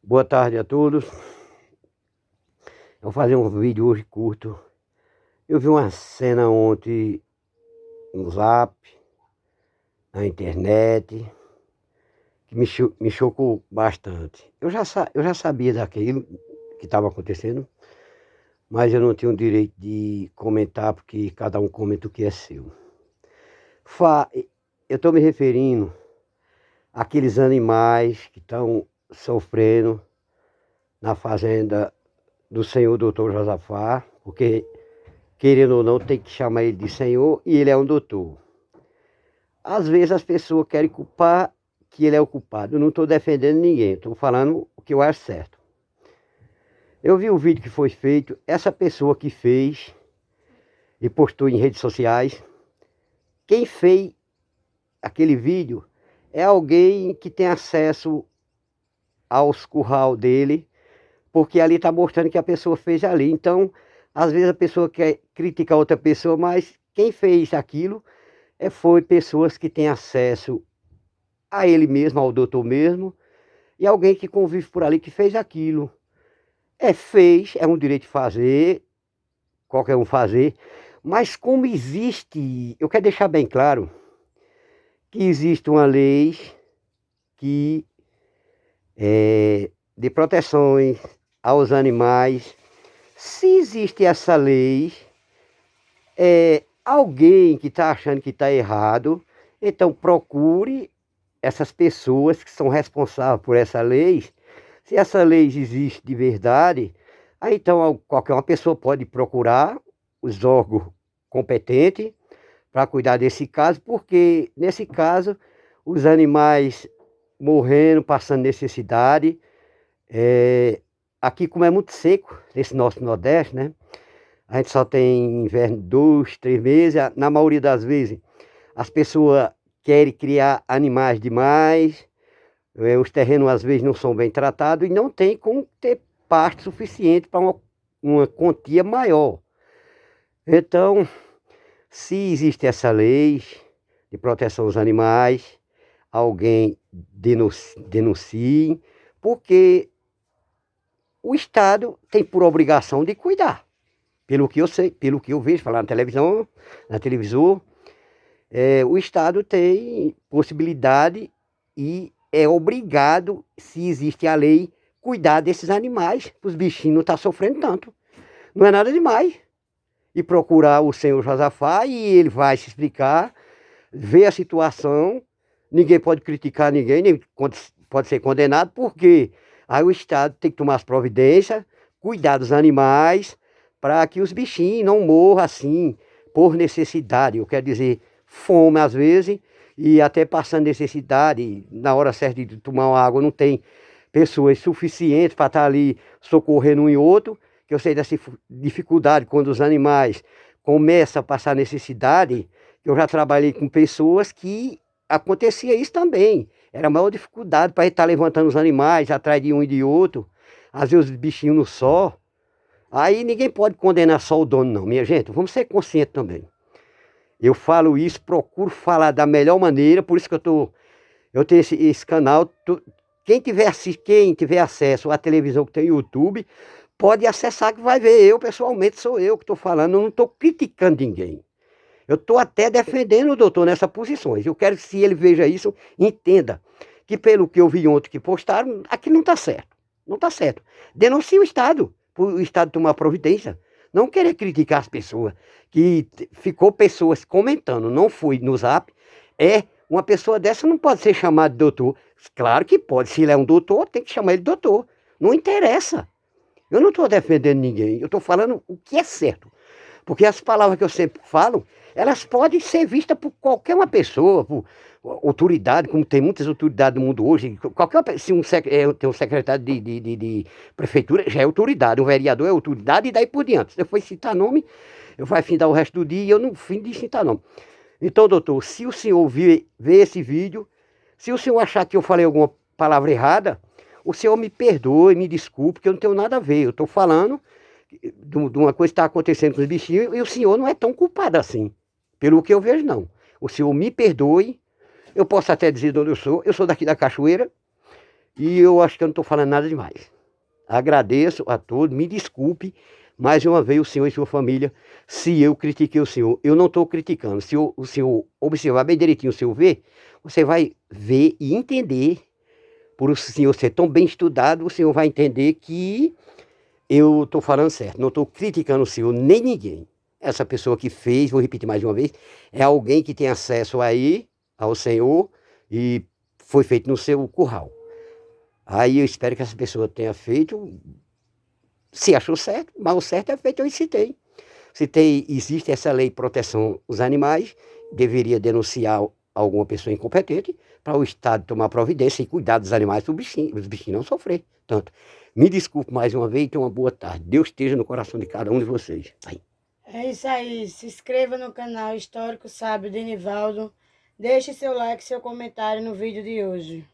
Boa tarde a todos. Eu vou fazer um vídeo hoje curto. Eu vi uma cena ontem no Zap, na internet, que me chocou bastante. Eu já sabia daquilo que estava acontecendo, mas eu não tenho o direito de comentar, porque cada um comenta o que é seu. Eu estou me referindo àqueles animais que estão sofrendo na fazenda do senhor doutor Josafá, porque, querendo ou não, tem que chamar ele de senhor e ele é um doutor. Às vezes as pessoas querem culpar que ele é o culpado. Eu não estou defendendo ninguém, estou falando o que eu acho certo. Eu vi o vídeo que foi feito, essa pessoa que fez e postou em redes sociais, quem fez aquele vídeo é alguém que tem acesso aos curral dele, porque ali está mostrando que a pessoa fez ali. Então, às vezes a pessoa quer criticar outra pessoa, mas quem fez aquilo foi pessoas que têm acesso a ele mesmo, ao doutor mesmo, e alguém que convive por ali que fez aquilo. Fez, é um direito de fazer, qualquer um fazer, mas como existe, eu quero deixar bem claro, que existe uma lei que de proteções aos animais. Se existe essa lei, alguém que está achando que está errado, então procure essas pessoas que são responsáveis por essa lei. Se essa lei existe de verdade, aí então qualquer uma pessoa pode procurar os órgãos competentes para cuidar desse caso, porque nesse caso os animais morrendo, passando necessidade. Aqui, como é muito seco, nesse nosso Nordeste, né? A gente só tem inverno 2, 3 meses. Na maioria das vezes, as pessoas querem criar animais demais. Os terrenos, às vezes, não são bem tratados e não tem como ter pasto suficiente para uma quantia maior. Então, se existe essa lei de proteção aos animais, alguém denuncie, porque o Estado tem por obrigação de cuidar. Pelo que eu sei, pelo que eu vejo falar na televisão, na televisor, o Estado tem possibilidade e é obrigado, se existe a lei, cuidar desses animais, para os bichinhos não estar sofrendo tanto. Não é nada demais. E procurar o senhor Josafá e ele vai se explicar, ver a situação. Ninguém pode criticar ninguém, nem pode ser condenado, porque aí o Estado tem que tomar as providências, cuidar dos animais, para que os bichinhos não morram assim, por necessidade. Eu quero dizer, fome às vezes, e até passando necessidade, na hora certa de tomar uma água, não tem pessoas suficientes para estar ali socorrendo um e outro, que eu sei dessa dificuldade quando os animais começam a passar necessidade. Eu já trabalhei com pessoas que acontecia isso também. Era a maior dificuldade para estar levantando os animais atrás de um e de outro. Às vezes os bichinhos no sol. Aí ninguém pode condenar só o dono, não. Minha gente, vamos ser conscientes também. Eu falo isso, procuro falar da melhor maneira, por isso que eu tenho esse canal. Quem tiver acesso à televisão que tem YouTube, pode acessar que vai ver. Eu, pessoalmente, sou eu que estou falando, eu não estou criticando ninguém. Eu estou até defendendo o doutor nessas posições. Eu quero que, se ele veja isso, entenda que, pelo que eu vi ontem que postaram, aqui não está certo. Não está certo. Denuncie o Estado, para o Estado tomar providência. Não querer criticar as pessoas. Que ficou pessoas comentando, não foi no Zap. Uma pessoa dessa não pode ser chamada de doutor. Claro que pode. Se ele é um doutor, tem que chamar ele de doutor. Não interessa. Eu não estou defendendo ninguém. Eu estou falando o que é certo. Porque as palavras que eu sempre falo, elas podem ser vistas por qualquer uma pessoa, por autoridade, como tem muitas autoridades no mundo hoje. Se tem um secretário de prefeitura, já é autoridade. Um vereador é autoridade e daí por diante. Se eu for citar nome, eu vou findar o resto do dia e eu não fim de citar nome. Então, doutor, se o senhor ver esse vídeo, se o senhor achar que eu falei alguma palavra errada, o senhor me perdoe, me desculpe, que eu não tenho nada a ver. Eu estou falando de uma coisa que está acontecendo com os bichinhos, e o senhor não é tão culpado assim, pelo que eu vejo, não. O senhor me perdoe, eu posso até dizer de onde eu sou daqui da Cachoeira, E eu acho que eu não estou falando nada demais. Agradeço a todos, me desculpe mais uma vez o senhor e sua família se eu critiquei o senhor. Eu não estou criticando. Se o senhor observar bem direitinho, o senhor ver, você vai ver e entender. Por o senhor ser tão bem estudado, o senhor vai entender que eu estou falando certo. Não estou criticando o senhor nem ninguém. Essa pessoa que fez, vou repetir mais uma vez, é alguém que tem acesso aí ao senhor e foi feito no seu curral. Aí eu espero que essa pessoa tenha feito, se achou certo, mas o certo é feito, eu citei. Citei, existe essa lei de proteção dos animais, deveria denunciar alguma pessoa incompetente para o Estado tomar providência e cuidar dos animais para os bichinhos não sofrer tanto. Me desculpe mais uma vez e tenha uma boa tarde. Deus esteja no coração de cada um de vocês. Aí. É isso aí. Se inscreva no canal Histórico Sábio de Nivaldo. Deixe seu like e seu comentário no vídeo de hoje.